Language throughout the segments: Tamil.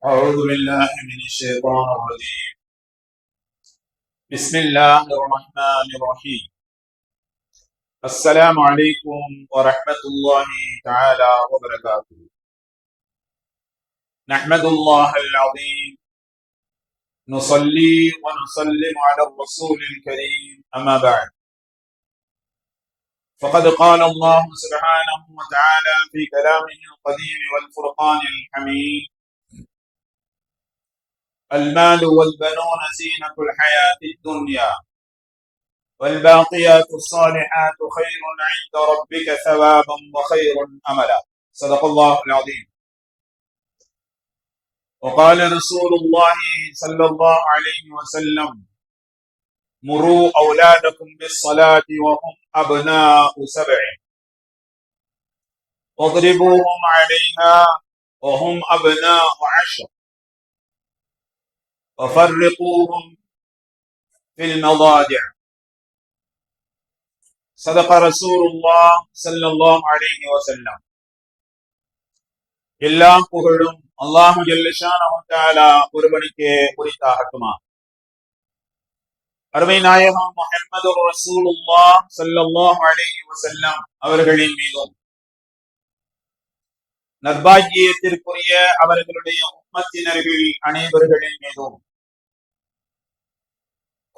أعوذ بالله من الشيطان الرجيم. بسم الله الرحمن الرحيم. السلام عليكم ورحمة الله تعالى وبركاته. نحمد الله العظيم، نصلي ونسلم على الرسول الكريم، أما بعد، فقد قال الله سبحانه وتعالى في كلامه القديم والفرقان الحميد: المال والبنون زينة الحياة الدنيا والباقيات الصالحات خير عند ربك ثوابا وخير أملا. صدق الله العظيم. وقال رسول الله صلى الله عليه وسلم: مروا أولادكم بالصلاة وهم أبناء 7 واضربوهم عليها وهم أبناء 10 وفرقوهم في المضاجع. صدق رسول الله صلى الله عليه وسلم. எல்லாம் புகழும் அல்லாஹு ஜல்ல ஷானஹு தஆலா ஒருவனுக்கே உரித்தாகட்டுமா. அருமை நாயகம் முஹம்மது ரசூலுல்லாஹ் ஸல்லல்லாஹு அலைஹி வஸல்லம் அவர்களின் மீதும் நற்பாக்கியத்திற்குரிய அவர்களுடைய உம்மத்தினர்கள் அனைவர்களின் மீதும்,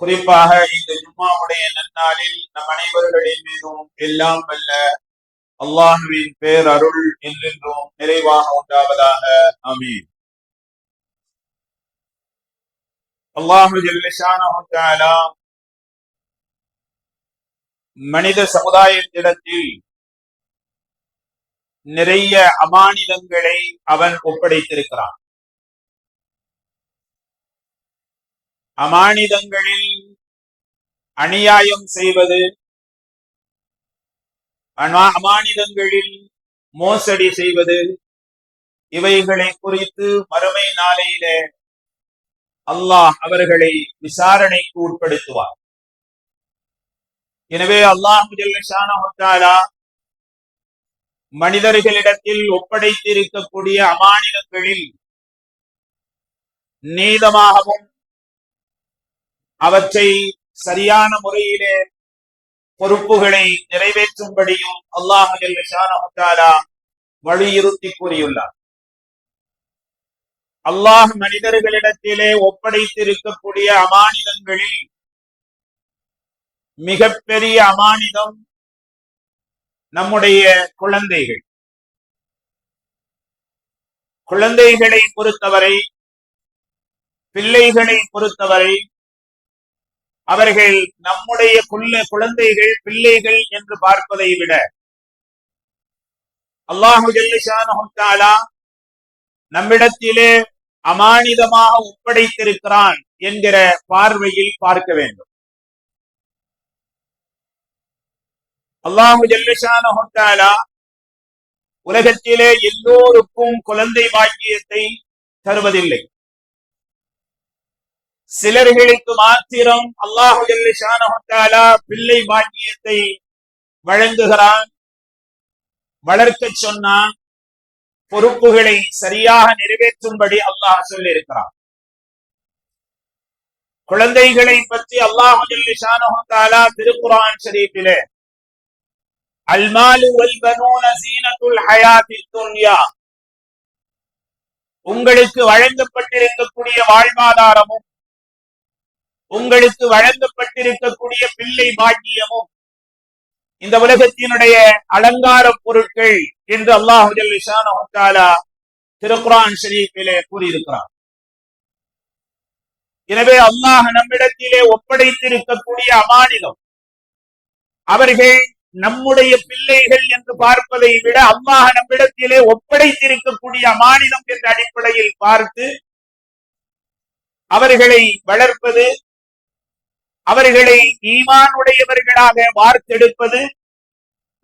குறிப்பாக இந்த ஜும்மாவுடைய நன்னாளில் நம் அனைவர்களின் மீதும் எல்லாம் வல்ல அல்லாஹுவின் பேரருள் என்றென்றும் நிறைவாக உண்டாவதாக. ஆமீன். அல்லாஹு ஜல்ல ஷானஹு தஆலா மனித சமுதாயத்திடத்தில் நிறைய அமானிதங்களை அவன் ஒப்படைத்திருக்கிறான். அமானிதங்களில் அநியாயம் செய்வது, அமானிதங்களில் மோசடி செய்வது, இவைகளை குறித்து மறுமை நாளையிலே அல்லாஹ் அவர்களை விசாரணைக்கு உட்படுத்துவார். எனவே அல்லாஹ் ஜல்ல ஷானஹு தஆலா மனிதர்களிடத்தில் ஒப்படைத்திருக்கக்கூடிய அமானிதங்களில் நீதமாகவும் அவற்றை சரியான முறையிலே பொறுப்புகளை நிறைவேற்றும்படியும் அல்லாஹ் ஜல்ல ஷானஹு தஆலா வலியுறுத்தி கூறியுள்ளார். அல்லாஹ் மனிதர்களிடத்திலே ஒப்படைத்திருக்கக்கூடிய அமானிதங்களில் மிகப்பெரிய அமானிதம் நம்முடைய குழந்தைகள். குழந்தைகளை பொறுத்தவரை, பிள்ளைகளை பொறுத்தவரை, அவர்கள் நம்முடைய குழந்தைகள் பிள்ளைகள் என்று பார்ப்பதை விட அல்லாஹு ஜல்ல ஷானஹு தஆலா நம்மிடத்திலே அமானிதமாக ஒப்படைத்திருக்கிறான் என்கிற பார்வையில் பார்க்க வேண்டும். அல்லாஹு ஜல்ல ஷானஹு தஆலா உலகத்திலே எல்லோருக்கும் குழந்தை பாக்கியத்தை தருவதில்லை. சிலர்களுக்கு மாத்திரம் அல்லாஹு ஜல்ல ஷானஹு தஆலா பிள்ளை பாக்கியத்தை வழங்குகிறான். வளர்க்க சொன்னான், பொறுப்புகளை சரியாக நிறைவேற்றும்படி அல்லாஹ் சொல்லி இருக்கிறான். குழந்தைகளை பற்றி அல்லாஹு ஜல்ல ஷானஹு தஆலா திருக்குர்ஆன் ஷரீஃபிலே அல்மாலு வல் பனூன ஸீனத்துல் ஹயாத்தித் துன்யா, உங்களுக்கு வழங்கப்பட்டிருக்கக்கூடிய வாழ்வாதாரமும் உங்களுக்கு வழங்கப்பட்டிருக்கக்கூடிய பிள்ளை பாக்கியமும் இந்த உலகத்தினுடைய அலங்கார பொருட்கள் என்று அல்லாஹு ஜல்ல ஷானஹு தஆலா திருக்குர்ஆன் ஷரீஃபிலே கூறியிருக்கிறார். எனவே அல்லாஹ் நம்மிடத்திலே ஒப்படைத்திருக்கக்கூடிய அமானிதம், அவர்கள் நம்முடைய பிள்ளைகள் என்று பார்ப்பதை விட அல்லாஹ் நம்மிடத்திலே ஒப்படைத்திருக்கக்கூடிய அமானிதம் என்ற அடிப்படையில் பார்த்து அவர்களை வளர்ப்பது, அவர்களை ஈமான் உடையவர்களாக வார்த்தெடுப்பது,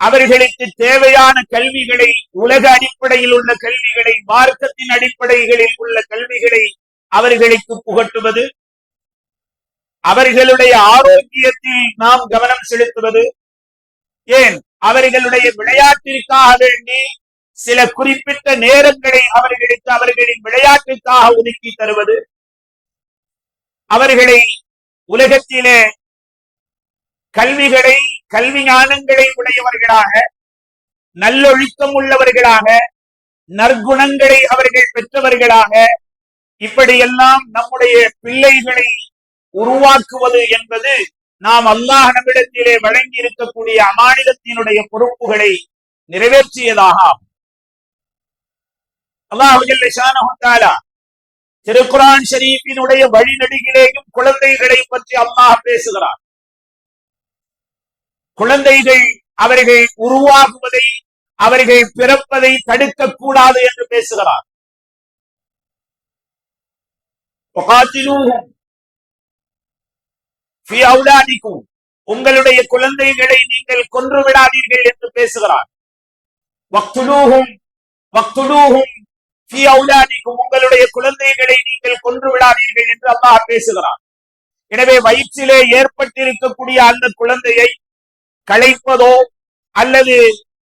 அவர்களுக்கு தேவையான கல்விகளை, உலக அடிப்படையில் உள்ள கல்விகளை, மார்க்கத்தின் அடிப்படைகளில் உள்ள கல்விகளை அவர்களுக்கு புகட்டுவது, அவர்களுடைய ஆரோக்கியத்தில் நாம் கவனம் செலுத்துவது, ஏன் அவர்களுடைய விளையாட்டிற்காக வேண்டி சில குறிப்பிட்ட நேரங்களை அவர்களுக்கு அவர்களின் விளையாட்டுக்காக ஒதுக்கி தருவது, அவர்களை உலகத்திலே கல்வி ஞானங்களை உடையவர்களாக, நல்லொழுக்கம் உள்ளவர்களாக, நற்குணங்களை அவர்கள் பெற்றவர்களாக, இப்படியெல்லாம் நம்முடைய பிள்ளைகளை உருவாக்குவது என்பது நாம் அல்லாஹ் நம்மிடத்திலே வழங்கி இருக்கக்கூடிய அமானிதத்தினுடைய பொறுப்புகளை நிறைவேற்றியதாக ஆகும். அல்லாஹ் ஜல்ல ஷானஹு தஆலா திருக்குர்ஆன் ஷரீஃபினுடைய வழிநெடுகிலேயும் குழந்தைகளை பற்றி அல்லாஹ் பேசுகிறார். குழந்தைகள் அவர்கள் உருவாகுவதை, அவர்கள் பிறப்பதை தடுக்க கூடாது என்று பேசுகிறார். உங்களுடைய குழந்தைகளை நீங்கள் கொன்று விடாதீர்கள் என்று பேசுகிறார். உங்களுடைய குழந்தைகளை நீங்கள் கொன்று விடாதீர்கள் என்று அல்லாஹ் பேசுகிறார். எனவே வயிற்றிலே ஏற்பட்டிருக்கக்கூடிய அந்த குழந்தையை களைப்பதோ அல்லது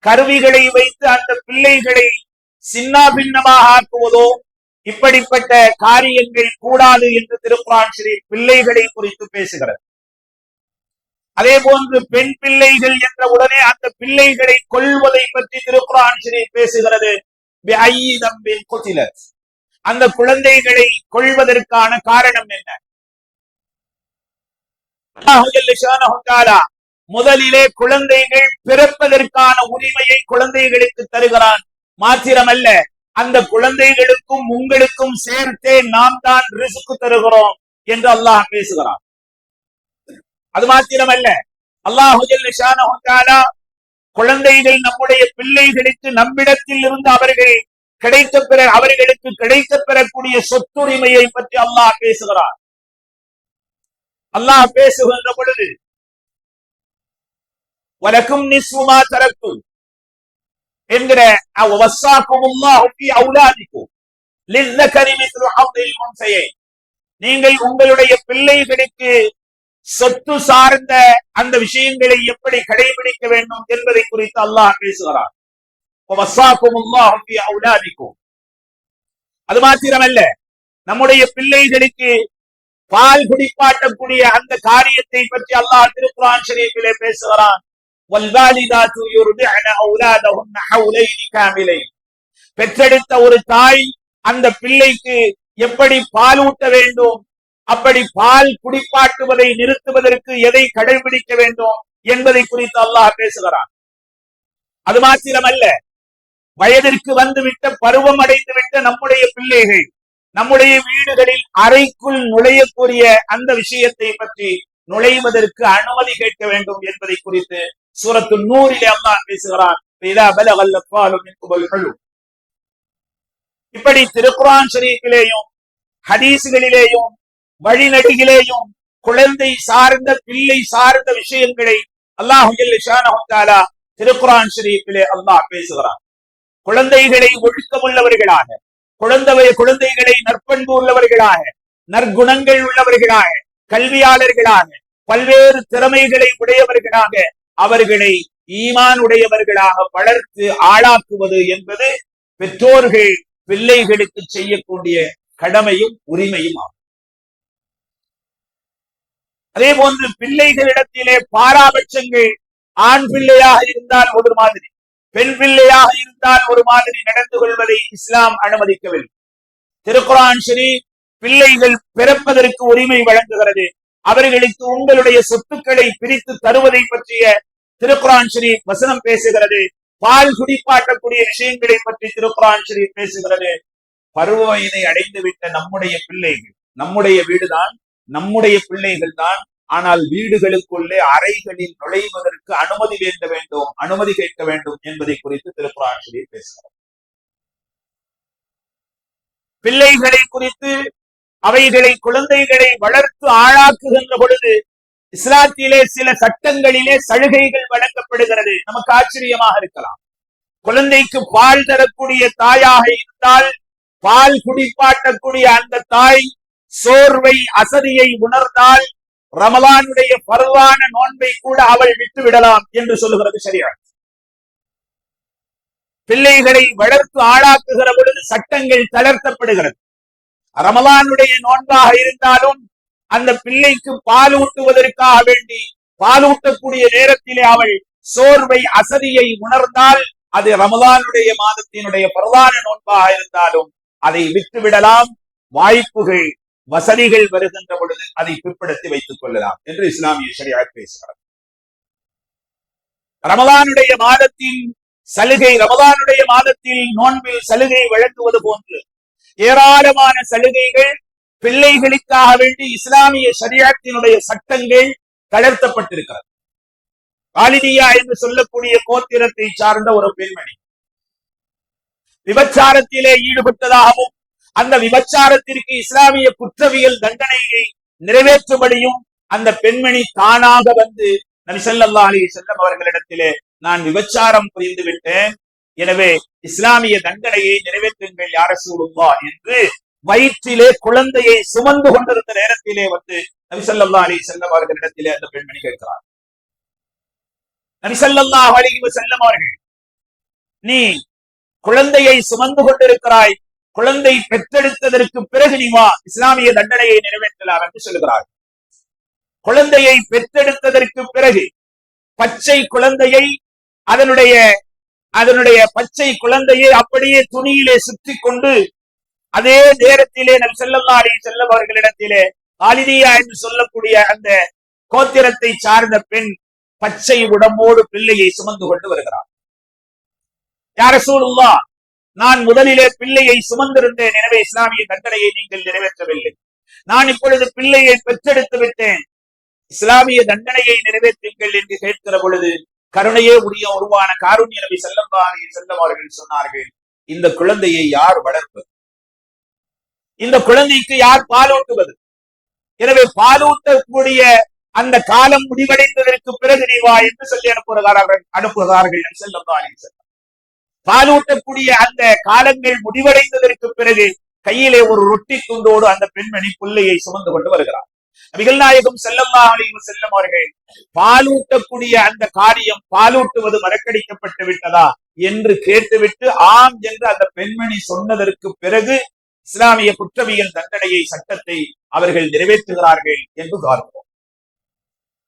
கருவிகளை வைத்து அந்த பிள்ளைகளை சின்னாபின்னமாக ஆக்குவதோ இப்படிப்பட்ட காரியங்கள் கூடாது என்று திருக்குர்ஆன் ஷரீஃப் பிள்ளைகளை குறித்து பேசுகிறது. அதே போன்று பெண் பிள்ளைகள் என்ற உடனே அந்த பிள்ளைகளை கொல்வதை பற்றி திருக்குர்ஆன் ஷரீஃப் பேசுகிறது. அந்த குழந்தைகளை கொல்வதற்கான காரணம் என்ன? முதலிலே குழந்தைகள் பிறப்பதற்கான உரிமையை குழந்தைகளுக்கு தருகிறான். மாத்திரமல்ல, அந்த குழந்தைகளுக்கும் உங்களுக்கும் சேர்த்தே நாம் தான் ரிஸ்க் தருகிறோம் என்று அல்லாஹ் பேசுகிறான். அது மாத்திரமல்ல, அல்லாஹ் ஜல்ல ஷானஹு தஆலா குழந்தைகள் நம்முடைய பிள்ளைகளுக்கு நம்மிடத்தில் இருந்து அவர்களுக்கு கிடைக்க பெறக்கூடிய சொத்துரிமையை பற்றி அல்லாஹ் பேசுகிறார். அல்லாஹ் பேசுகின்ற பொழுது வலக்கும் நிஸ்ஃபு மா தரக்தும் என்கிற வஸாக்குமுல்லாஹு ஃபீ அவுலாதிக்கும் லிஸ்ஸகரி மிஸ்லு ஹவ்லில் உன்ஸயைன், நீங்கள் உங்களுடைய பிள்ளைகளுக்கு சொத்து சார்ந்த அந்த விஷயங்களை எப்படி கடைபிடிக்க வேண்டும் என்பதை குறித்து அல்லாஹ் பேசுகிறார். வஸாக்குமுல்லாஹு ஃபீ அவுலாதிக்கும். அது மாத்திரமல்ல, நம்முடைய பிள்ளைகளுக்கு பால் குடிப்பாட்டக்கூடிய அந்த காரியத்தை பற்றி அல்லாஹ் திருக்குர்ஆன் ஷரீஃபிலே பேசுகிறான். வல்வாலிதாத்து யுர்திஅன அவுலாதஹுன்ன ஹவுலைனி காமிலைன். பெற்றெடுத்த ஒரு தாய் அந்த பிள்ளைக்கு எப்படி பால் ஊட்ட வேண்டும், அப்படி பால் குடிப்பாட்டுவதை நிறுத்துவதற்கு எதை கடைபிடிக்க வேண்டும் என்பதை குறித்து அல்லாஹ் பேசுகிறான். அது மாத்திரமல்ல, வயதிற்கு வந்துவிட்ட, பருவம் அடைந்துவிட்ட நம்முடைய பிள்ளைகள் நம்முடைய வீடுகளில் அறைக்குள் நுழையக்கூடிய அந்த விஷயத்தை பற்றி நுழைவதற்கு அனுமதி கேட்க வேண்டும் என்பதை குறித்து சூரத்து நூரிலே அல்லாஹ் பேசுகிறான். இப்படி திருக்குர்ஆன் ஷரீஃபிலேயும் ஹதீஸ்களிலேயும் வழிநெடுகிலேயும் குழந்தை சார்ந்த, பிள்ளை சார்ந்த விஷயங்களை அல்லாஹ் ஜல்ல ஷானஹு தஆலா திருக்குர்ஆன் ஷரீஃபிலே அல்லாஹ் பேசுகிறான். குழந்தைகளை ஒழுக்கமுள்ளவர்களாக, குழந்தைகளை நற்பண்பு உள்ளவர்களாக, நற்குணங்கள் உள்ளவர்களாக, கல்வியாளர்களாக, பல்வேறு திறமைகளை உடையவர்களாக, அவர்களை ஈமான் உடையவர்களாக வளர்த்து ஆளாக்குவது என்பது பெற்றோர்கள் பிள்ளைகளுக்கு செய்யக்கூடிய கடமையும் உரிமையும் ஆகும். அதே போன்று பிள்ளைகளிடத்திலே பாராபட்சங்கள், ஆண் பிள்ளையாக இருந்தால் ஒரு மாதிரி, பெண் பிள்ளையாக இருந்தால் ஒரு மாதிரி நடந்து கொள்வதை இஸ்லாம் அனுமதிக்கவில்லை. திருக்குர்ஆன் ஷரீஃப் பிள்ளைகள் பிறப்பதற்கு உரிமை வழங்குகிறது. அவர்களுக்கு உங்களுடைய சொத்துக்களை பிரித்து தருவதை பற்றிய திருக்குர்ஆன் ஷரீஃப் வசனம் பேசுகிறது. பால் குடிப்பாட்டக்கூடிய விஷயங்களை பற்றி திருக்குர்ஆன் ஷரீஃப் பேசுகிறது. பருவ வயதை அடைந்துவிட்ட நம்முடைய பிள்ளைகள், நம்முடைய வீடுதான், நம்முடைய பிள்ளைகள் தான். ஆனால் வீடுகளுக்குள்ளே அறைகளில் நுழைவதற்கு அனுமதி வேண்டும், அனுமதி கேட்க வேண்டும் என்பதை குறித்து திருக்குர்ஆன் ஷரீஃப் பேசுகிறது. பிள்ளைகளை குறித்து, அவைகளை, குழந்தைகளை வளர்த்து ஆளாக்குகின்ற பொழுது இஸ்லாத்திலே சில சட்டங்களிலே சலுகைகள் வழங்கப்படுகிறது. நமக்கு ஆச்சரியமாக இருக்கலாம். குழந்தைக்கு பால் தரக்கூடிய தாயாக இருந்தால், பால் குடிப்பாட்டக்கூடிய அந்த தாய் சோர்வை, அசதியை உணர்ந்தால் ரமலானுடைய பர்வான நோன்பை கூட அவள் விட்டு விடலாம் என்று சொல்லுகிறது ஷரியத். பிள்ளைகளை வளர்த்து ஆளாக்குகிற பொழுது சட்டங்கள் தளர்த்தப்படுகிறது. ரமலானுடைய நோன்பாக இருந்தாலும் அந்த பிள்ளைக்கு பால் ஊட்டுவதற்காக வேண்டி பாலூட்டக்கூடிய நேரத்திலே அவள் சோர்வை அசதியை உணர்ந்தால் அது ரமலானுடைய மாதத்தினுடைய பிரதான நோன்பாக இருந்தாலும் அதை விட்டுவிடலாம். வாய்ப்புகள் வசதிகள் வருகின்ற பொழுது அதை பிற்படுத்தி வைத்துக் கொள்ளலாம் என்று இஸ்லாமிய ஷரியத் பேசுகிறது. ரமலானுடைய மாதத்தின் சலுகை, ரமலானுடைய மாதத்தில் நோன்பில் சலுகை வழங்குவது போன்று ஏராளமான சலுகைகள் பிள்ளைகளுக்காக வேண்டி இஸ்லாமிய ஷரியத்தினுடைய சட்டங்கள் தளர்த்தப்பட்டிருக்கிறது. காலிதியா என்று சொல்லக்கூடிய கோத்திரத்தை சார்ந்த ஒரு பெண்மணி விபச்சாரத்திலே ஈடுபட்டதாகவும் அந்த விபச்சாரத்திற்கு இஸ்லாமிய குற்றவியல் தண்டனையை நிறைவேற்றும்படியும் அந்த பெண்மணி தானாக வந்து நபி ஸல்லல்லாஹு அலைஹி வஸல்லம் அவர்களிடத்திலே நான் விபச்சாரம் புரிந்து விட்டேன், எனவே இஸ்லாமிய தண்டனையை நிறைவேற்றுங்கள் யா ரசூலுல்லாஹ் என்று வயிற்றிலே குழந்தையை சுமந்து கொண்டிருந்த நேரத்திலே வந்து நபி ஸல்லல்லாஹு அலைஹி வஸல்லம் அவர்களிடத்திலே அந்த பெண்மணி கேட்கிறார். நபி ஸல்லல்லாஹு அலைஹி வஸல்லம் அவர்கள், நீ குழந்தையை சுமந்து கொண்டிருக்கிறாய், குழந்தை பெற்றெடுத்ததற்கு பிறகு நீ வா, இஸ்லாமிய தண்டனையை நிறைவேற்றலாம் என்று சொல்லுகிறார். குழந்தையை பெற்றெடுத்ததற்கு பிறகு பச்சை குழந்தையை அதனுடைய பச்சை குழந்தையை அப்படியே துணியிலே சுற்றி கொண்டு அதே நேரத்திலே நபி ஸல்லல்லாஹு அலைஹி வஸல்லம் அவர்களிடத்திலே காலிதியா என்று சொல்லக்கூடிய அந்த கோத்திரத்தை சார்ந்த பெண் பச்சை உடம்போடு பிள்ளையை சுமந்து கொண்டு வருகிறார். யா ரசூலுல்லாஹ், நான் முதலிலே பிள்ளையை சுமந்திருந்தேன், எனவே இஸ்லாமிய தண்டனையை நீங்கள் நிறைவேற்றவில்லை. நான் இப்பொழுது பிள்ளையை பெற்றெடுத்து விட்டேன், இஸ்லாமிய தண்டனையை நிறைவேற்றுங்கள் என்று கேட்கிற பொழுது கருணையே உருவான காருண்ய நபி ஸல்லல்லாஹு அலைஹி வஸல்லம் அவர்கள் சொன்னார்கள், இந்த குழந்தையை யார் வளர்ப்பது, இந்த குழந்தைக்கு யார் பாலூட்டுவது, எனவே பாலூட்டக்கூடிய அந்த காலம் முடிவடைந்ததற்கு பிறகு நீ வா என்று சொல்லி அனுப்புகிறார்கள் ஸல்லல்லாஹு அலைஹி வஸல்லம். பாலூட்டக்கூடிய அந்த காலங்கள் முடிவடைந்ததற்கு பிறகு கையிலே ஒரு ரொட்டி துண்டோடு அந்த பெண்மணி பிள்ளையை சுமந்து கொண்டு வருகிறார். நபிகள் நாயகம் ஸல்லல்லாஹு அலைஹி வஸல்லம் அவர்கள் பாலூட்டக்கூடிய அந்த காரியம், பாலூட்டுவது மறக்கடிக்கப்பட்டு விட்டதா என்று கேட்டுவிட்டு ஆம் என்று அந்த பெண்மணி சொன்னதற்கு பிறகு இஸ்லாமிய குற்றவியல் தண்டனையை சட்டத்தை அவர்கள் நிறைவேற்றுகிறார்கள் என்று பார்க்கிறோம்.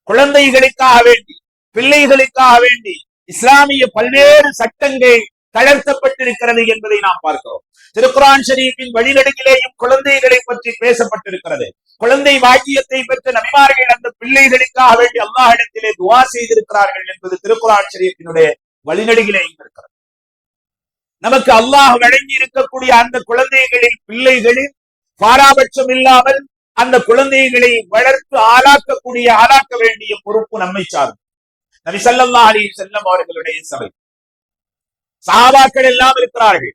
குழந்தைகளுக்காக வேண்டி, பிள்ளைகளுக்காக வேண்டி இஸ்லாமிய பல்வேறு சட்டங்கள் தளர்த்தப்பட்டிருக்கிறது என்பதை நாம் பார்க்கிறோம். திருக்குர்ஆன் ஷரீஃபின் வழிநெடுகிலேயும் குழந்தைகளை பற்றி பேசப்பட்டிருக்கிறது. குழந்தை பாக்கியத்தை பெற்ற நபிமார்கள் அந்த பிள்ளைகளுக்காக வேண்டி அல்லாஹ்விடத்திலே துஆ செய்திருக்கிறார்கள் என்பது திருக்குர்ஆன் ஷரீஃபினுடைய வழிநெடுகிலேயும் இருக்கிறது. நமக்கு அல்லாஹ் வழங்கி இருக்கக்கூடிய அந்த குழந்தைகளில், பிள்ளைகளில் பாராபட்சம் இல்லாமல் அந்த குழந்தைகளை வளர்த்து ஆளாக்க வேண்டிய பொறுப்பு நம்மை சார்ந்தது. நபி ஸல்லல்லாஹு அலைஹி வஸல்லம் அவர்களுடைய சபை சஹாபாக்கள் எல்லாம் இருக்கிறார்கள்.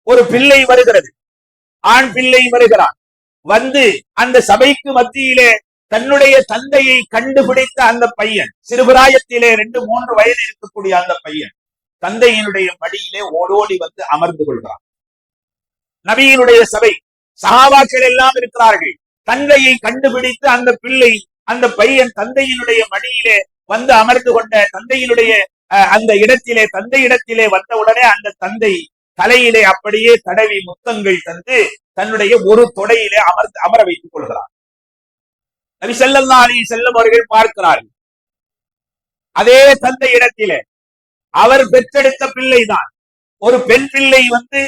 ஒரு பிள்ளை வருகிறது, ஆண் பிள்ளை வருகிறான். வந்து அந்த சபைக்கு மத்தியிலே தன்னுடைய தந்தையை கண்டுபிடித்த அந்த பையன், சிறுபிராயத்திலே 2-3 வயது இருக்கக்கூடிய அந்த பையன் தந்தையினுடைய மடியிலே ஓடோடி வந்து அமர்ந்து கொள்கிறான். நபியினுடைய சபை சஹாபாக்கள் எல்லாம் இருக்கிறார்கள். தந்தையை கண்டுபிடித்து அந்த பிள்ளை, அந்த பையன் தந்தையினுடைய மடியிலே வந்து அமர்ந்து கொண்ட தந்தையினுடைய அந்த இடத்திலே, தந்தை இடத்திலே வந்தவுடனே அந்த தந்தை தலையிலே அப்படியே தடவி முத்தங்கள் தந்து தன்னுடைய ஒரு தொடையிலே அமர வைத்துக் கொள்கிறார். நபி ஸல்லல்லாஹு அலைஹி வஸல்லம் அவர்கள் பார்க்கிறார்கள், அதே தந்தை இடத்திலே அவர் பெற்றெடுத்த பிள்ளைதான் ஒரு பெண் பிள்ளை வந்து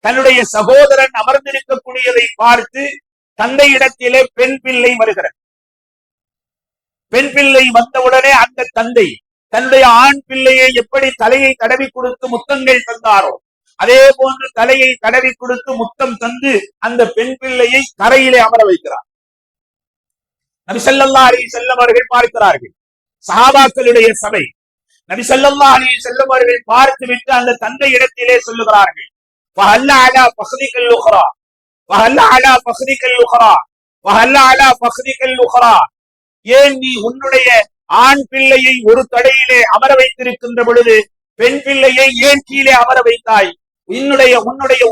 தன்னுடைய சகோதரன் அமர்ந்திருக்கக்கூடியதை பார்த்து தந்தை இடத்திலே பெண் பிள்ளை வருகிறது. பெண் பிள்ளை வந்தவுடனே அந்த தந்தை தன்னுடைய ஆண் பிள்ளையை எப்படி தலையை தடவி கொடுத்து முத்தங்கள் தந்தாரோ அதே போன்று தலையை தடவி கொடுத்து முத்தம் தந்து அந்த பெண் பிள்ளையை தரையிலே அமர வைக்கிறார். நபி ஸல்லல்லாஹு அலைஹி வஸல்லம் அவர்கள் பார்க்கிறார்கள். சஹாபாக்களுடைய சபை நபி ஸல்லல்லாஹு அலைஹி வஸல்லம் அவர்கள் பார்த்துவிட்டு அந்த தந்தை இடத்திலே சொல்லுகிறார்கள், فهل على فخذك الاخرى فهل على فخذك الاخرى فهل على فخذك الاخرى, ஏன் நீ உன்னுடைய ஆண் பிள்ளையை ஒரு தடையிலே அமர வைத்திருக்கின்ற பொழுது பெண் பிள்ளையை ஏன் கீழே அமர வைத்தாய், உன்னுடைய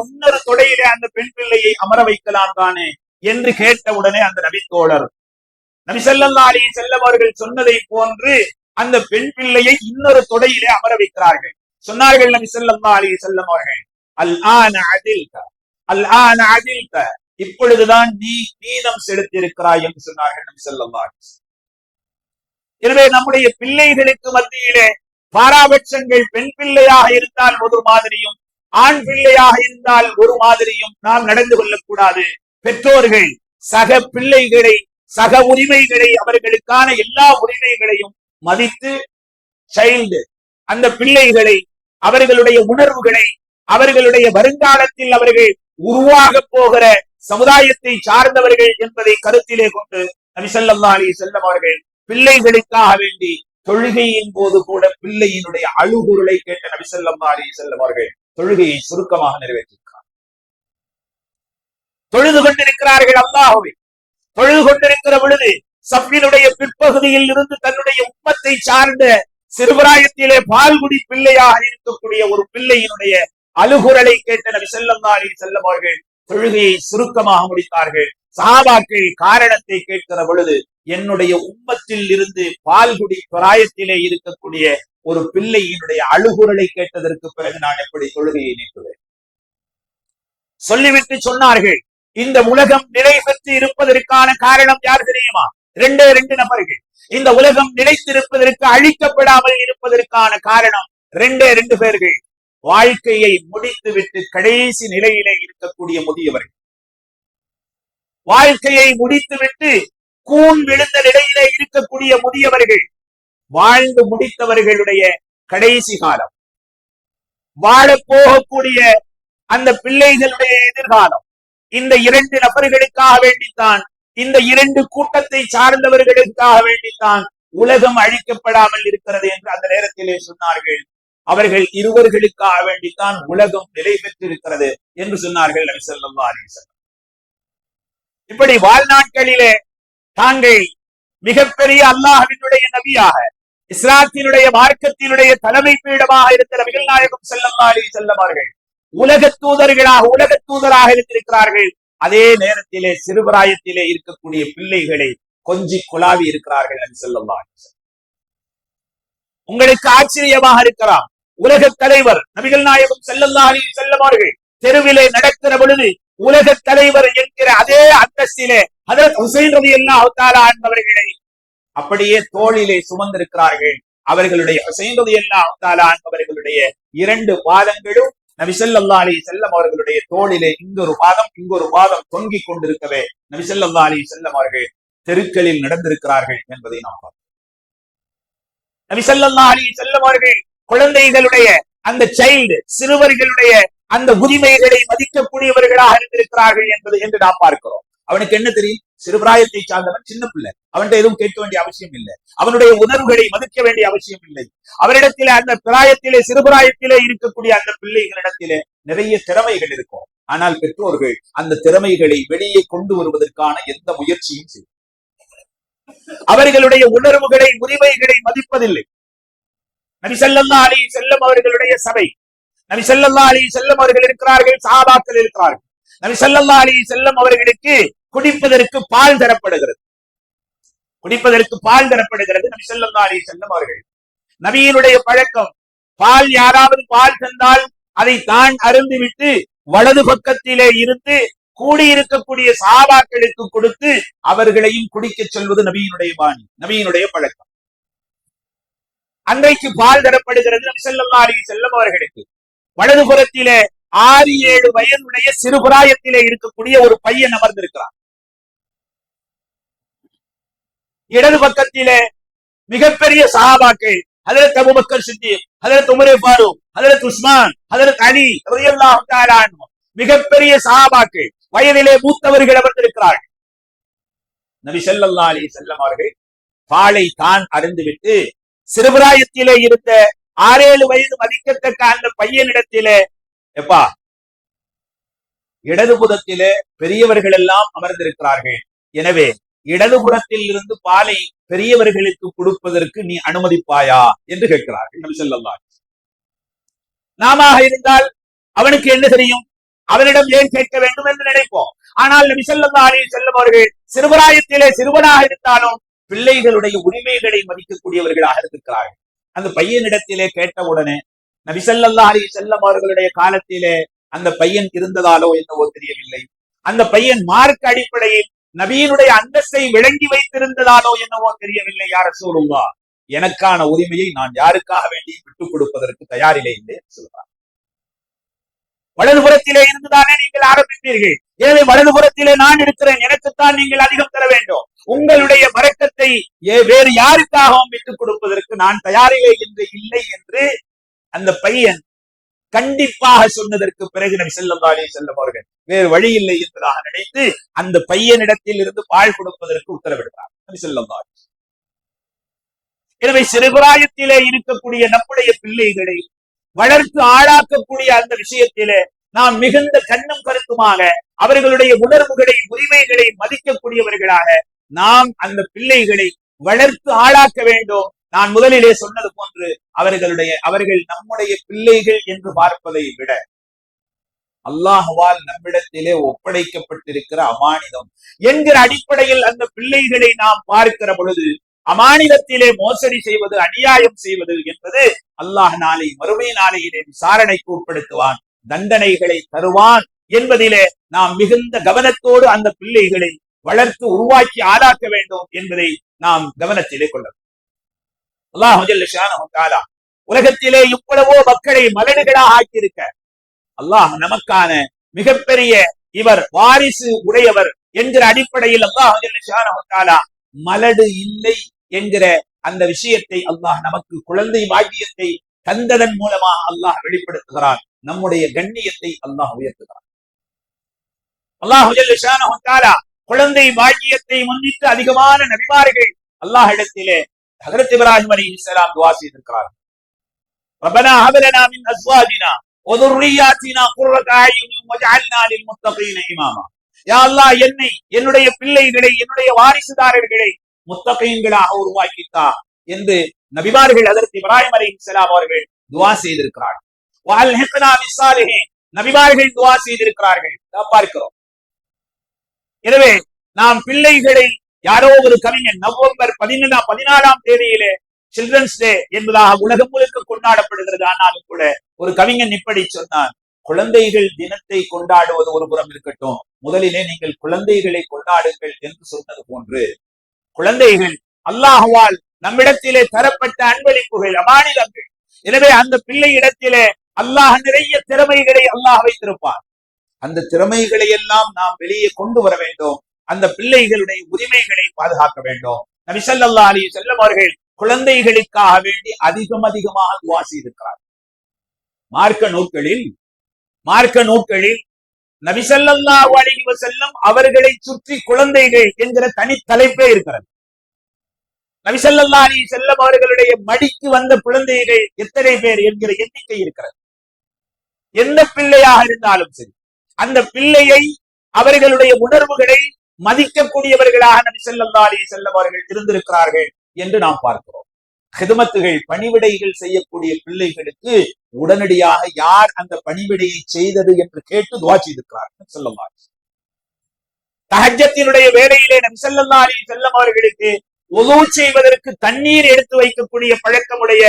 இன்னொரு தொடையிலே அந்த பெண் பிள்ளையை அமர வைக்கலாம் தானே என்று கேட்டவுடனே அந்த நபித்தோழர் நபி ஸல்லல்லாஹு அலைஹி வஸல்லம் அவர்கள் சொன்னதை போன்று அந்த பெண் பிள்ளையை இன்னொரு தொடையிலே அமர வைக்கிறார்கள். சொன்னார்கள் நபி ஸல்லல்லாஹு அலைஹி வஸல்லம் அவர்கள், அல் ஆன அதில்த, அல் ஆன அதில்த, இப்பொழுதுதான் நீ நீதம் செலுத்தியிருக்கிறாய் என்று சொன்னார்கள் நபி ஸல்லல்லாஹு அலைஹி வஸல்லம். எனவே நம்முடைய பிள்ளைகளுக்கு மத்தியிலே பாராபட்சங்கள் பெண் பிள்ளையாக இருந்தால் ஒரு மாதிரியும் ஆண் பிள்ளையாக இருந்தால் ஒரு மாதிரியும் நாம் நடந்து கொள்ளக்கூடாது. பெற்றோர்கள் சக பிள்ளைகளை, சக உரிமைகளை, அவர்களுக்கான எல்லா உரிமைகளையும் மதித்து சைல்டு அந்த பிள்ளைகளை, அவர்களுடைய உணர்வுகளை, அவர்களுடைய வருங்காலத்தில் அவர்கள் உருவாக போகிற சமுதாயத்தை சார்ந்தவர்கள் என்பதை கருத்திலே கொண்டு நபி ஸல்லல்லாஹு அலைஹி வஸல்லம் அவர்கள் பிள்ளைகளுக்காக வேண்டி தொழுகையின் போது கூட பிள்ளையினுடைய அழுகுரலை கேட்ட நபி ஸல்லல்லாஹு அலைஹி வஸல்லம் அவர்கள் தொழுகையை சுருக்கமாக நிறைவேற்றிருக்கிறார். தொழுது கொண்டிருக்கிறார்கள் அல்லாஹ்வை. தொழுது கொண்டிருக்கிற பொழுது சஃபினுடைய பிற்பகுதியில் இருந்து தன்னுடைய உம்மத்தை சார்ந்த சிறுபிராயத்திலே பால்குடி பிள்ளையாக இருக்கக்கூடிய ஒரு பிள்ளையினுடைய அழுகுரலை கேட்ட நபி ஸல்லல்லாஹு அலைஹி வஸல்லம் அவர்கள் தொழுகையை சுருக்கமாக முடித்தார்கள். சஹாபாக்கள் காரணத்தை கேட்கிற பொழுது, என்னுடைய உம்மத்தில் இருந்து பால்குடி பிராயத்திலே இருக்கக்கூடிய ஒரு பிள்ளையினுடைய அழுகுரலை கேட்டதற்கு பிறகு நான் எப்படி தொழுகையை நீக்குவேன்? சொல்லிவிட்டு சொன்னார்கள், இந்த உலகம் நிலை பெற்று இருப்பதற்கான காரணம் யார் தெரியுமா? ரெண்டு நபர்கள். இந்த உலகம் நிலைத்திருப்பதற்கு, அழிக்கப்படாமல் இருப்பதற்கான காரணம் ரெண்டு பேர்கள். வாழ்க்கையை முடித்துவிட்டு கடைசி நிலையிலே இருக்கக்கூடிய முதியவர்கள், வாழ்க்கையை முடித்துவிட்டு கூன் விழுந்த நிலையிலே இருக்கக்கூடிய முதியவர்கள், வாழ்ந்து முடித்தவர்களுடைய கடைசி காலம், வாழ போகக்கூடிய அந்த பிள்ளைகளுடைய எதிர்காலம். இந்த இரண்டு நபர்களுக்காக வேண்டித்தான், இந்த இரண்டு கூட்டத்தை சார்ந்தவர்களுக்காக வேண்டித்தான் உலகம் அழிக்கப்படாமல் இருக்கிறது என்று அந்த நேரத்திலே சொன்னார்கள். அவர்கள் இருவர்களுக்காக வேண்டித்தான் உலகம் நிலை பெற்றிருக்கிறது என்று சொன்னார்கள் நபி ஸல்லல்லாஹு அலைஹி வஸல்லம். இப்படி வாழ்நாட்களிலே தாங்கள் மிகப்பெரிய அல்லாஹ்வினுடைய நபியாக, இஸ்லாத்தினுடைய மார்க்கத்தினுடைய தலைமை பீடமாக இருக்கிற நபிகள் நாயகம் ஸல்லல்லாஹு அலைஹி வஸல்லம் அவர்கள் உலக தூதராக இருந்திருக்கிறார்கள். அதே நேரத்திலே சிறுபிராயத்திலே இருக்கக்கூடிய பிள்ளைகளை கொஞ்சி குலாவி இருக்கிறார்கள் நபி ஸல்லல்லாஹு அலைஹி வஸல்லம். உங்களுக்கு ஆச்சரியமாக இருக்கலாம், உலக தலைவர் நபிகள் நாயகம் ஸல்லல்லாஹு அலைஹி வஸல்லம் அவர்கள் தெருவிலே நடக்கிற பொழுது உலக தலைவர் என்கிற அதே அந்தஸ்திலே ஹஜ்ரத் ஹுசைன் ரலியல்லாஹு தஆலா அவர்களை அப்படியே தோளிலே சுமந்திருக்கிறார்கள். அவர்களுடைய ஹுசைன் ரலியல்லாஹு தஆலா அவர்களுடைய இரண்டு பாதங்களும் நபி ஸல்லல்லாஹு அலைஹி வஸல்லம் அவர்களுடைய தோளிலே இங்கொரு பாதம் தொங்கிக் கொண்டிருக்கவே நபி ஸல்லல்லாஹு அலைஹி வஸல்லம் அவர்கள் தெருக்களில் நடந்திருக்கிறார்கள் என்பதை நாம் பார்க்கிறோம். நபி ஸல்லல்லாஹு அலைஹி வஸல்லம் அவர்கள் குழந்தைகளுடைய அந்த சைல்டு, சிறுவர்களுடைய அந்த உரிமைகளை மதிக்கக்கூடியவர்களாக இருந்திருக்கிறார்கள் என்று நாம் பார்க்கிறோம். அவனுக்கு என்ன தெரியும்? சிறுபிராயத்தை சார்ந்தவன், சின்ன பிள்ளை, அவன்கிட்ட எதுவும் கேட்க வேண்டிய அவசியம் இல்லை. அவனுடைய உணர்வுகளை மதிக்க வேண்டிய அவசியம் இல்லை. அவரிடத்திலே, அந்த பிராயத்திலே, சிறுபிராயத்திலே இருக்கக்கூடிய அந்த பிள்ளைகளிடத்திலே நிறைய திறமைகள் இருக்கும். ஆனால் பெற்றோர்கள் அந்த திறமைகளை வெளியே கொண்டு வருவதற்கான எந்த முயற்சியும் செய்யும். அவர்களுடைய உணர்வுகளை, உரிமைகளை மதிப்பதில்லை. நபி ஸல்லல்லாஹு அலைஹி வஸல்லம் அவர்களுடைய சபை, நபி ஸல்லல்லாஹு அலைஹி வஸல்லம் அவர்கள் இருக்கிறார்கள், சஹாபாக்கள் இருக்கிறார்கள். நபி ஸல்லல்லாஹு அலைஹி வஸல்லம் அவர்களுக்கு குடிப்பதற்கு பால் தரப்படுகிறது. நபி ஸல்லல்லாஹு அலைஹி வஸல்லம் அவர்கள், நபியினுடைய பழக்கம், பால் யாராவது பால் தந்தால் அதை தான் அருந்திவிட்டு வலது பக்கத்திலே இருந்து கூடியிருக்கக்கூடிய சஹாபாக்களுக்கு கொடுத்து அவர்களையும் குடிக்க சொல்வது நபியினுடைய பாணி, நபியினுடைய பழக்கம். அன்றைக்கு பால் தரப்படுகிறது நபி ஸல்லல்லாஹு அலைஹி வஸல்லம் அவர்களுக்கு. வலது புறத்திலே 6-7 வயதுடைய சிறுபிராயத்திலே இருக்கக்கூடிய ஒரு பையன் அமர்ந்திருக்கிறார். இடது பக்கத்திலே மிகப்பெரிய சஹாபாக்கள், ஹஜ்ரத் அபூபக்கர் சித்திக், ஹஜ்ரத் உமர் ஃபாரூக், ஹஜ்ரத் உஸ்மான், ஹஜ்ரத் அலி ரலியல்லாஹு தஆலா அன்ஹு, மிகப்பெரிய சஹாபாக்கள், வயதிலே மூத்தவர்கள் அமர்ந்திருக்கிறார்கள். நபி ஸல்லல்லாஹு அலைஹி வஸல்லம் அவர்கள் பாலை தான் அருந்துவிட்டு சிறுபிராயத்திலே இருந்த 6-7 வயது மதிக்கத்தக்க அந்த பையனிடத்திலே, எப்பா, இடதுபுறத்திலே பெரியவர்கள் எல்லாம் அமர்ந்திருக்கிறார்கள், எனவே இடதுபுறத்தில் இருந்து பாலை பெரியவர்களுக்கு கொடுப்பதற்கு நீ அனுமதிப்பாயா என்று கேட்கிறார்கள் நபி ஸல்லல்லாஹு அலைஹி வஸல்லம். நாம இருந்தால் அவனுக்கு என்ன தெரியும்? அவனிடம் ஏன் கேட்க வேண்டும் என்று நினைப்போம். ஆனால் நபி ஸல்லல்லாஹு அலைஹி வஸல்லம் அவர்கள் சிறுபிராயத்திலே சிறுவனாக இருந்தாலும் பிள்ளைகளுடைய உரிமைகளை மதிக்கக்கூடியவர்களாக இருக்கிறார்கள். அந்த பையனிடத்திலே கேட்ட உடனே நபி ஸல்லல்லாஹு அலைஹி வஸல்லம் அவர்களுடைய காலத்திலே அந்த பையன் இருந்ததாலோ என்னவோ தெரியவில்லை. அந்த பையன் மார்க்க அடிப்படையில் நபியினுடைய அந்தஸ்தை விளங்கி வைத்திருந்ததாலோ என்னவோ தெரியவில்லை. யா ரசூலுல்லாஹ், எனக்கான உரிமையை நான் யாருக்காக வேண்டி விட்டுக் கொடுப்பதற்கு தயாரில்லை என்று சொல்றார். வலதுபுறத்திலே இருந்துதானே நீங்கள் ஆரம்பித்தீர்கள், எனவே வலதுபுறத்திலே நான் இருக்கிறேன், எனக்குத்தான் நீங்கள் அதிகம் தர வேண்டும். உங்களுடைய பரக்கத்தை வேறு யாருக்காகவும் விட்டுக் கொடுப்பதற்கு நான் தயாரில்லை என்று இல்லை என்று அந்த பையன் கண்டிப்பாக சொன்னதற்கு பிறகு நபி ஸல்லல்லாஹு அலைஹி வஸல்லம் அவர்கள் வேறு வழி இல்லை என்பதாக நினைத்து அந்த பையனிடத்தில் இருந்து பால் கொடுப்பதற்கு உத்தரவிடுகிறார் நபி ஸல்லல்லாஹு அலைஹி வஸல்லம். எனவே சிறுபிராயத்திலே இருக்கக்கூடிய நம்முடைய பிள்ளைகளை வளர்த்து ஆளாக்கக்கூடிய அந்த விஷயத்திலே நாம் மிகுந்த கண்ணும் கருத்துமாக அவர்களுடைய உணர்வுகளை உரிமைகளை மதிக்கக்கூடியவர்களாக நாம் அந்த பிள்ளைகளை வளர்த்து ஆளாக்க வேண்டும். நான் முதலிலே சொன்னது போன்று அவர்கள் நம்முடைய பிள்ளைகள் என்று பார்ப்பதை விட அல்லாஹ்வால் நம்மிடத்திலே ஒப்படைக்கப்பட்டிருக்கிற அமானிதம் என்கிற அடிப்படையில் அந்த பிள்ளைகளை நாம் பார்க்கிற பொழுது அமானிதத்திலே மோசடி செய்வது, அநியாயம் செய்வது என்பது அல்லாஹ் நாளை மறுமை நாளையிலே விசாரணைக்கு உட்படுத்துவான், தண்டனைகளை தருவான் என்பதிலே நாம் மிகுந்த கவனத்தோடு அந்த பிள்ளைகளை வளர்த்து உருவாக்கி ஆளாக்க வேண்டும் என்பதை நாம் கவனத்திலே கொள்ளலாம். அல்லாஹ் ஜல்ல ஷானஹு தஆலா உலகத்திலே இவ்வளவோ மக்களை மலடுகளாக ஆக்கியிருக்க அல்லாஹ் நமக்கான மிகப்பெரிய இவர் வாரிசு உடையவர் என்கிற அடிப்படையில் அல்லாஹ் ஜல்ல ஷானஹு தஆலா மலடு இல்லை என்கிற அந்த விஷயத்தை அல்லாஹ் நமக்கு குழந்தை பாக்கியத்தை தந்ததன் மூலமாக அல்லாஹ் வெளிப்படுத்துகிறான். நம்முடைய கண்ணியத்தை அல்லாஹ் உயர்த்துகிறான். அல்லாஹ் ஜல்ல ஷானஹு தஆலா குழந்தை பாக்கியத்தை முன்னிட்டு அதிகமான நபிமார்கள் அல்லாஹ் இடத்திலே ஹஜ்ரத் இப்ராஹிம் அலைஹிஸ்ஸலாம் துஆ செய்திருக்கிறார்கள். ரப்பனா ஹப் லனா மின் அஸ்வாஜினா வ ذُرِّيَّاتِنَا قُرَّةَ أَعْيُنٍ وَاجْعَلْنَا لِلْمُتَّقِينَ إِمَامًا. யா அல்லாஹ், என்னுடைய பிள்ளைகளை, என்னுடைய வாரிசுதாரர்களை முத்தகீன்களாக உருவாக்கித்தா என்று நபிமார்கள் ஹஜ்ரத் இப்ராஹிம் அலைஹிஸ்ஸலாம் அவர்கள் துஆ செய்திருக்கிறார்கள். வ அல்ஹிக்னா பிஸ்ஸாலிஹீன், நபிமார்கள் துஆ செய்திருக்கிறார்கள். நாம் பார்க்கிறோம். எனவே நாம் பிள்ளைகளை, யாரோ ஒரு கவிஞன் நவம்பர் 14ஆம் தேதியிலே சில்ட்ரன்ஸ் டே என்பதாக உலகம் முழுக்க கொண்டாடப்படுகிறது. ஆனாலும் கூட ஒரு கவிஞன் இப்படி சொன்னான், குழந்தைகள் தினத்தை கொண்டாடுவது ஒரு புறம் இருக்கட்டும், முதலிலே நீங்கள் குழந்தைகளை கொண்டாடுங்கள் என்று சொன்னது போன்று குழந்தைகள் அல்லாஹ்வால் நம்மிடத்திலே தரப்பட்ட அன்பளிப்புகள், அமானிதங்கள். எனவே அந்த பிள்ளை இடத்திலே அல்லாஹ் நிறைய திறமைகளை அல்லாஹ் வைத்திருப்பார். அந்த திறமைகளை எல்லாம் நாம் வெளியே கொண்டு வர வேண்டும். அந்த பிள்ளைகளுடைய உரிமைகளை பாதுகாக்க வேண்டும். நபி ஸல்லல்லாஹு அலைஹி வஸல்லம் அவர்கள் குழந்தைகளுக்காக வேண்டி அதிகமாக துஆ செய்திருக்கிறார். மார்க்க நூல்களில் நபி ஸல்லல்லாஹு அலைஹி வஸல்லம் அவர்களை சுற்றி குழந்தைகள் என்கிற தனி தலைப்பே இருக்கிறது. நபி ஸல்லல்லாஹு அலைஹி வஸல்லம் அவர்களுடைய மடிக்கு வந்த குழந்தைகள் எத்தனை பேர் என்கிற எண்ணிக்கை இருக்கிறது. எந்த பிள்ளையாக இருந்தாலும் சரி, அந்த பிள்ளையை, அவர்களுடைய உணர்வுகளை மதிக்கக்கூடியவர்களாக நபி ஸல்லல்லாஹு அலைஹி வஸல்லம் அவர்கள் இருந்திருக்கிறார்கள் என்று நாம் பார்க்கிறோம். ஹிதமத்துகள், பணிவிடைகள் செய்யக்கூடிய பிள்ளைகளுக்கு உடனடியாக யார் அந்த பணிவிடையை செய்தது என்று கேட்டு துஆ செய்திருக்கிறார்கள் ஸல்லல்லாஹு அலைஹி வஸல்லம். தஹஜ்ஜத்தினுடைய வேளையிலே நபி ஸல்லல்லாஹு அலைஹி வஸல்லம் அவர்களுக்கு வுது செய்வதற்கு தண்ணீர் எடுத்து வைக்கக்கூடிய பழக்கமுடைய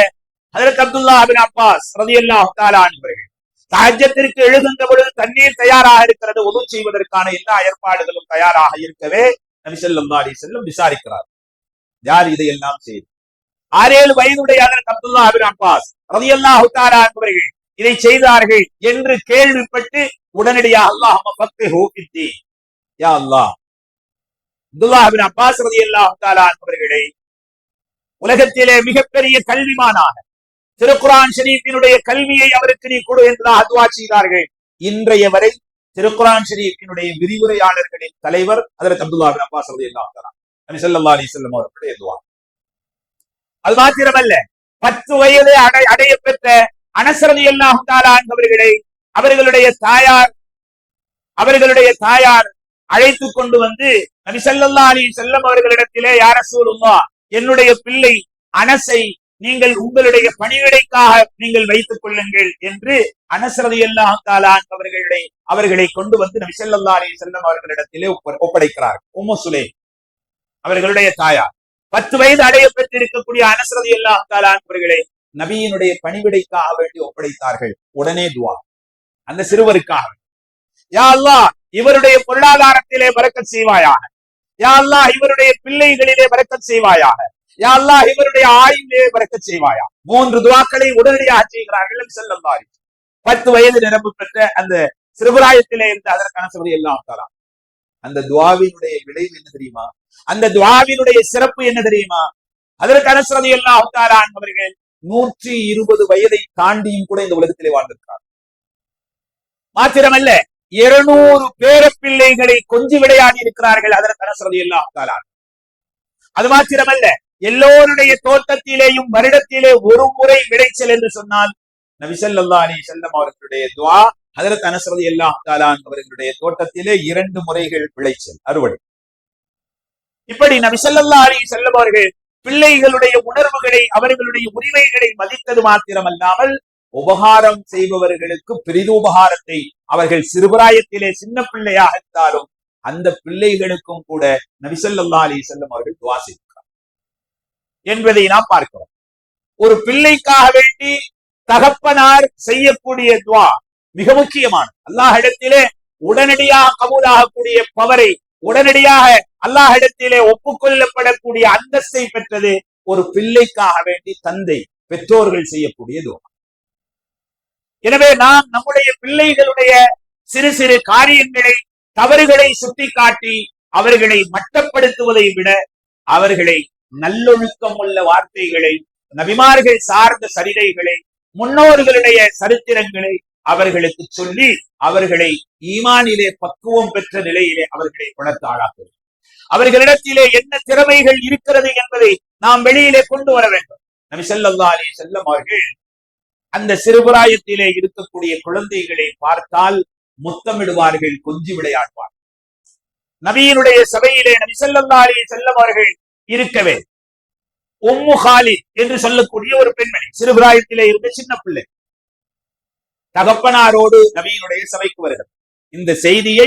ஹஜ்ரத் அப்துல்லாஹ் இப்னு அப்பாஸ் ரலியல்லாஹு தஆலா அன்ஹு தஹஜ்ஜத்திற்கு எழுகின்ற பொழுது தண்ணீர் தயாராக இருக்கிறது, வுது செய்வதற்கான எல்லா ஏற்பாடுகளும் தயாராக இருக்கவே நபி ஸல்லல்லாஹு அலைஹி வஸல்லம் விசாரிக்கிறார், யார் இதையெல்லாம் செய்து? 6-7 வயதுடைய ஹஜ்ரத் அப்துல்லாஹ் இப்னு அப்பாஸ் ரலியல்லாஹு தஆலா அன்ஹு இதை செய்தார்கள் என்று கேள்விப்பட்டு உடனடியாக அல்லாஹும்ம ஃபக்ஹு ஃபித்தீன், யா அல்லாஹ், அப்துல்லாஹ் இப்னு அப்பாஸ் ரலியல்லாஹு தஆலா அன்ஹு உலகத்திலே மிகப்பெரிய கல்விமானாக திருக்குர்ஆன் ஷரீஃபினுடைய கல்வியை அவருக்கு நீ கொடு என்றாக துஆ செய்தார்கள். இன்றைய வரை திருக்குர்ஆன் ஷரீஃபினுடைய விரிவுரையாளர்களின் தலைவர் ஹஜ்ரத் அப்துல்லாஹ் இப்னு அப்பாஸ் ரலியல்லாஹு தஆலா நபி ஸல்லல்லாஹு அலைஹி வஸல்லம் அவர்களுடைய துஆ. அது மாத்திரமல்ல, 10 வயது அடைய பெற்ற அனஸ் ரலியல்லாஹு தஆலா அவர்களை அவர்களுடைய தாயார் அழைத்துக் கொண்டு வந்து நபி ஸல்லல்லாஹு அலைஹி வஸல்லம் அவர்களிடத்திலே, யா ரசூலுல்லாஹ், என்னுடைய பிள்ளை அனஸை நீங்கள் உங்களுடைய பணிவிடைக்காக நீங்கள் வைத்துக் கொள்ளுங்கள் என்று அனஸ் ரலியல்லாஹு தஆலா அவர்களை கொண்டு வந்து நபி ஸல்லல்லாஹு அலைஹி வஸல்லம் அவர்களிடத்திலே ஒப்படைக்கிறார். உம்மு சுலைம் அவர்களுடைய தாயார் 10 வயது அடைய பெற்றிருக்கக்கூடிய அனஸ் ரலியல்லாஹு தஆலா அவர்களை நபியினுடைய பணிவிடைக்காக வேண்டி ஒப்படைத்தார்கள். உடனே துவா அந்த சிறுவருக்காக, யா அல்லாஹ் இவருடைய பொருளாதாரத்திலே பரக்கத் செய்வாயாக, யா அல்லாஹ் இவருடைய பிள்ளைகளிலே பரக்கத் செய்வாயாக, யா அல்லாஹ் இவருடைய ஆயுளிலே பரக்கத் செய்வாயா. 3 துவாக்களை உடனடியாக செய்கிறார்கள். நபி ஸல்லல்லாஹு அலைஹி வஸல்லம் 10 வயது நிரம்பு பெற்ற அந்த சிறுபிராயத்திலே இருந்த ஹஜ்ரத் அனஸ் ரலியல்லாஹு தஆலா, அந்த துஆவினுடைய விளைவு என்ன தெரியுமா? அந்த துஆவினுடைய சிறப்பு என்ன தெரியுமா? ஹஜ்ரத் அனஸ் ரலியல்லாஹு தஆலா அவர்கள் 120 வயதை தாண்டியும் கூட இந்த உலகத்திலே வாழ்ந்திருக்கிறார். மாத்திரமல்ல 200 பேர பிள்ளைகளை கொஞ்சி விளையாடி இருக்கிறார்கள் ஹஜ்ரத் அனஸ் ரலியல்லாஹு தஆலா. அது மாத்திரமல்ல, எல்லோருடைய தோட்டத்திலேயும் வருடத்திலே ஒரு முறை விளைச்சல் என்று சொன்னால் நபி ஸல்லல்லாஹு அலைஹி வஸல்லம் அவர்களுடைய துஆ, ஹஜ்ரத் அனஸ் ரலியல்லாஹு தஆலா அவர்களுடைய தோட்டத்திலே 2 முறைகள் விளைச்சல் அறுவடை. இப்படி நபி ஸல்லல்லாஹு அலைஹி வஸல்லம் அவர்கள் பிள்ளைகளுடைய உணர்வுகளை, அவர்களுடைய உரிமைகளை மதித்தது மாத்திரமல்லாமல் உபகாரம் செய்பவர்களுக்கு பெரிதுபகாரத்தை அவர்கள் சிறுபிராயத்திலே சின்ன பிள்ளையாக இருந்தாலும் அந்த பிள்ளைகளுக்கும் கூட நபி ஸல்லல்லாஹு அலைஹி வஸல்லம் அவர்கள் துஆ செய்கிறார் என்பதை நாம் பார்க்கிறோம். ஒரு பிள்ளைக்காக வேண்டி தகப்பனார் செய்யக்கூடிய துஆ மிக முக்கியமான, அல்லாஹ்விடத்திலே உடனடியாக கபூலாகக்கூடிய பவரை, உடனடியாக அல்லாஹ்விடத்திலே ஒப்புக்கொள்ளப்படக்கூடிய அந்தஸ்தை பெற்றது ஒரு பிள்ளைக்காக வேண்டி தந்தை பெற்றோர்கள் செய்யக்கூடிய துஆ. எனவே நாம் நம்முடைய பிள்ளைகளுடைய சிறு சிறு காரியங்களை, தவறுகளை சுட்டிக்காட்டி அவர்களை மட்டப்படுத்துவதை விட அவர்களை நல்லொழுக்கம் உள்ள வார்த்தைகளை, நபிமார்கள் சார்ந்த சரிதைகளை, முன்னோர்களுடைய சரித்திரங்களை அவர்களுக்கு சொல்லி அவர்களை ஈமானிலே பக்குவம் பெற்ற நிலையிலே அவர்களை வளர்த்து ஆளாக்குவது. அவர்களிடத்திலே என்ன திறமைகள் இருக்கிறது என்பதை நாம் வெளியிலே கொண்டு வர வேண்டும். நபி ஸல்லல்லாஹு அலைஹி வஸல்லம் அவர்கள் அந்த சிறுபிராயத்திலே இருக்கக்கூடிய குழந்தைகளை பார்த்தால் முத்தமிடுவார்கள், கொஞ்சி விளையாடுவார்கள். நபியினுடைய சபையிலே நபி ஸல்லல்லாஹு அலைஹி வஸல்லம் அவர்கள் இருக்கவே உம்மு காலித் என்று சொல்லக்கூடிய ஒரு பெண்மணி, சிறுபிராயத்திலே இருந்த சின்ன பிள்ளை, தகப்பனாரோடு நபியினுடைய சபைக்கு வருகிறது. இந்த செய்தியை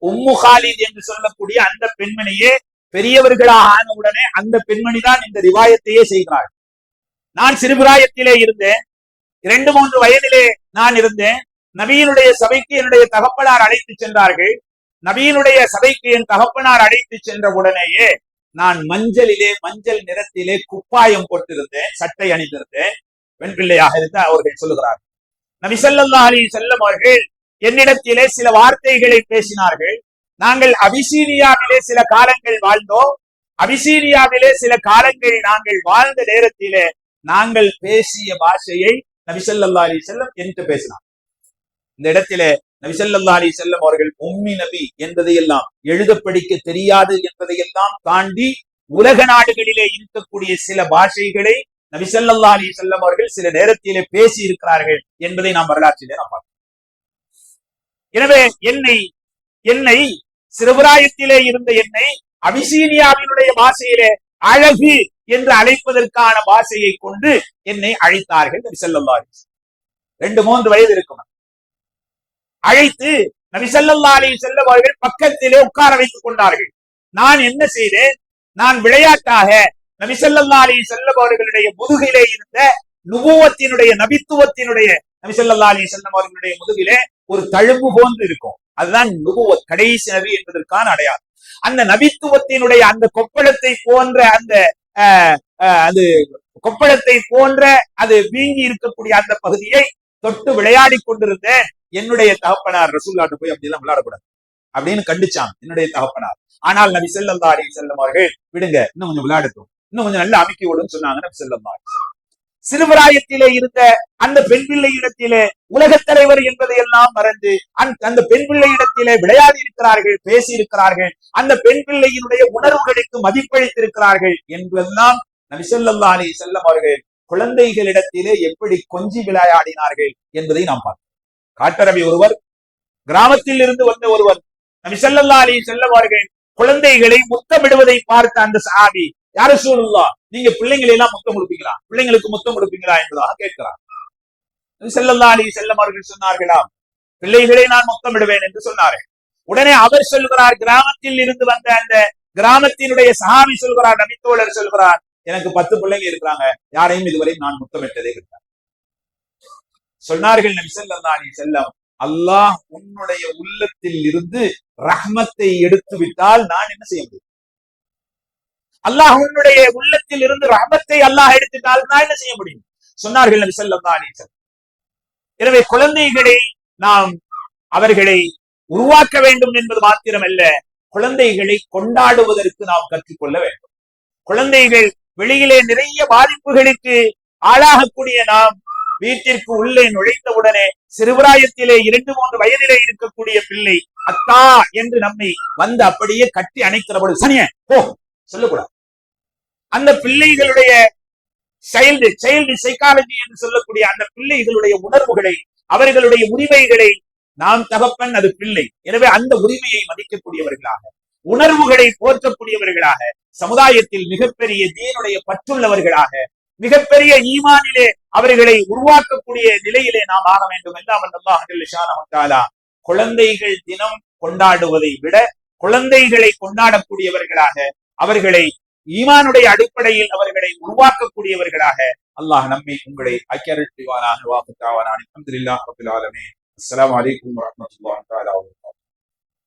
உம்மு காலித் என்று சொல்லக்கூடிய அந்த பெண்மணியே பெரியவர்களாக ஆனவுடனே அந்த பெண்மணி தான் இந்த ரிவாயத்தையே செய்கிறாள். நான் சிறுபிராயத்திலே இருந்தேன், 2-3 வயதிலே நான் இருந்தேன். நபியினுடைய சபைக்கு என்னுடைய தகப்பனார் அழைத்து சென்றார்கள். நபியினுடைய சபைக்கு என் தகப்பனார் அழைத்து சென்ற உடனேயே நான் மஞ்சள் நிறத்திலே குப்பாயம் போட்டிருந்தேன், சட்டை அணிந்திருந்தேன். பெண் பிள்ளையாக இருந்து அவர்கள் சொல்லுகிறார்கள். நபி ஸல்லல்லாஹு அலைஹி வஸல்லம் அவர்கள் என்னிடத்திலே சில வார்த்தைகளை பேசினார்கள். நாங்கள் அபிசீனியாவிலே சில காலங்கள் வாழ்ந்தோம். அபிசீனியாவிலே சில காலங்கள் நாங்கள் வாழ்ந்த நேரத்திலே நாங்கள் பேசிய பாஷையை நபி ஸல்லல்லாஹு அலைஹி வஸல்லம் என்று பேசினார். இந்த இடத்திலே நபி ஸல்லல்லாஹு அலைஹி வஸல்லம் அவர்கள் உம்மி நபி என்பதையெல்லாம், எழுத படிக்க தெரியாது என்பதையெல்லாம் தாண்டி உலக நாடுகளிலே இருக்கக்கூடிய சில பாஷைகளை நபி ஸல்லல்லாஹு அலைஹி வஸல்லம் அவர்கள் சில நேரத்திலே பேசி இருக்கிறார்கள் என்பதை நாம் வரலாற்றிலே நாம் பார்க்கிறோம். எனவே என்னை சிறுபிராயத்திலே இருந்த என்னை அபிசீனியாவினுடைய பாஷையிலே அழகு என்று அழைப்பதற்கான பாஷையை கொண்டு என்னை அழைத்தார்கள் நபி ஸல்லல்லாஹு அலைஹி வஸல்லம். 2-3 வயது இருக்கும். அழைத்து நபி ஸல்லல்லாஹு அலைஹி வஸல்லம் அவர்கள் பக்கத்திலே உட்கார வைத்துக் கொண்டார்கள். நான் என்ன செய்தேன்? நான் விளையாட்டாக நபி ஸல்லல்லாஹு அலைஹி வஸல்லம் அவர்களுடைய முதுகிலே இருந்த நுபுவத்தினுடைய, நபித்துவத்தினுடைய, நபி ஸல்லல்லாஹு அலைஹி வஸல்லம் அவர்களுடைய முதுகிலே ஒரு தழும்பு போன்று இருக்கும். அதுதான் நுபுவத், கடைசி நபி என்பதற்கான அடையாளம். அந்த நபித்துவத்தினுடைய அந்த கொப்பளத்தை போன்ற அந்த அது கொப்பளத்தை போன்ற அது வீங்கி இருக்கக்கூடிய அந்த பகுதியை தொட்டு விளையாடி கொண்டிருந்த என்னுடைய தகப்பனார் ரசூலுல்லாஹ் போய் அப்படி எல்லாம் விளையாடக்கூடாது அப்படின்னு கண்டிச்சான் என்னுடைய தகப்பனார். ஆனால் நபி ஸல்லல்லாஹு அலைஹி வஸல்லம் அவர்கள் விடுங்க, இன்னும் கொஞ்சம் விளையாடட்டும், இன்னும் கொஞ்சம் நல்லா அமைக்கி விடுன்னு சொன்னாங்க நபி ஸல்லல்லாஹு அலைஹி வஸல்லம். சிறுபிராயத்திலே இருந்த அந்த பெண் பிள்ளையிடத்திலே உலகத் தலைவர் என்பதை எல்லாம் மறந்து அந்த பெண் பிள்ளையிடத்திலே விளையாடி இருக்கிறார்கள், பேசி இருக்கிறார்கள், அந்த பெண் பிள்ளையினுடைய உணர்வுகளுக்கு மதிப்பளித்திருக்கிறார்கள் என்றெல்லாம் நபி ஸல்லல்லாஹு அலைஹி வஸல்லம் அவர்கள் குழந்தைகளிடத்திலே எப்படி கொஞ்சி விளையாடினார்கள் என்பதை நாம் பார்க்கிறோம். காட்டரபி ஒருவர், கிராமத்தில் இருந்து வந்த ஒருவர் நபி ஸல்லல்லாஹு அலைஹி வஸல்லம் அவர்கள் குழந்தைகளை முத்தமிடுவதை பார்த்த அந்த சஹாபி, யா ரசூலுல்லாஹ், நீங்க பிள்ளைங்களை எல்லாம் முத்தம் கொடுப்பீங்களா, பிள்ளைங்களுக்கு முத்தம் கொடுப்பீங்களா என்பதாக கேட்கிறார். நபி ஸல்லல்லாஹு அலைஹி வஸல்லம் அவர்கள் சொன்னார்களாம், பிள்ளைகளை நான் முத்தமிடுவேன் என்று சொன்னார்கள். உடனே அவர் சொல்கிறார், கிராமத்தில் இருந்து வந்த அந்த கிராமத்தினுடைய சஹாபி சொல்கிறார், நபித்தோழர் சொல்கிறார், எனக்கு 10 பிள்ளைங்க இருக்கிறாங்க, யாரையும் இதுவரை நான் முத்தமிட்டதே கிடையாது. சொன்னார்கள் நபி ஸல்லல்லாஹு அலைஹி வஸல்லம், அல்லாஹ் உன்னுடைய உள்ளத்தில் இருந்து ரஹ்மத்தை எடுத்து விட்டால் நான் என்ன செய்ய முடியும்? அல்லாஹ் உன்னுடைய உள்ளத்தில் இருந்து ரஹ்மத்தை அல்லாஹ் எடுத்துட்டால் நான் என்ன செய்ய முடியும்? சொன்னார்கள் நபி ஸல்லல்லாஹு அலைஹி வஸல்லம். எனவே குழந்தைகளை நாம் அவர்களை உருவாக்க வேண்டும் என்பது மாத்திரமல்ல, குழந்தைகளை கொண்டாடுவதற்கு நாம் கற்றுக்கொள்ள வேண்டும். குழந்தைகள் வெளியிலே நிறைய பாதிப்புகளுக்கு ஆளாகக்கூடிய நாம் வீட்டிற்கு உள்ளே நுழைந்தவுடனே சிறுபிராயத்திலே 2-3 வயதிலே இருக்கக்கூடிய பிள்ளை அத்தா என்று நம்மை வந்து அப்படியே கட்டி அணைக்கிறபோது சனிய போ சொல்லக்கூடாது. அந்த பிள்ளைகளுடைய சைல்டு சைக்காலஜி என்று சொல்லக்கூடிய அந்த பிள்ளைகளுடைய உணர்வுகளை, அவர்களுடைய உரிமைகளை, நாம் தகப்பன் அது பிள்ளை, எனவே அந்த உரிமையை மதிக்கக்கூடியவர்களாக, உணர்வுகளை போற்றக்கூடியவர்களாக, சமுதாயத்தில் மிகப்பெரிய தீனுடைய பற்றுள்ளவர்களாக, மிகப்பெரிய ஈமானிலே அவர்களை உருவாக்கக்கூடிய நிலையிலே நாம் ஆக வேண்டும். எல்லாம் அல்லாஹ் ஜல்ல ஷானஹு தஆலா குழந்தைகள் தினம் கொண்டாடுவதை விட குழந்தைகளை கொண்டாடக்கூடியவர்களாக, அவர்களை ஈமானுடைய அடிப்படையில் அவர்களை உருவாக்கக்கூடியவர்களாக அல்லாஹ் நம்மை உங்களை ஐக்கியரிட்டுவானாக. வாஃபிதாவானா அல்ஹம்துலில்லாஹி ரப்பில் ஆலமீன். அஸ்ஸலாமு அலைக்கும் வரஹ்மத்துல்லாஹி வபரகாத்துஹு.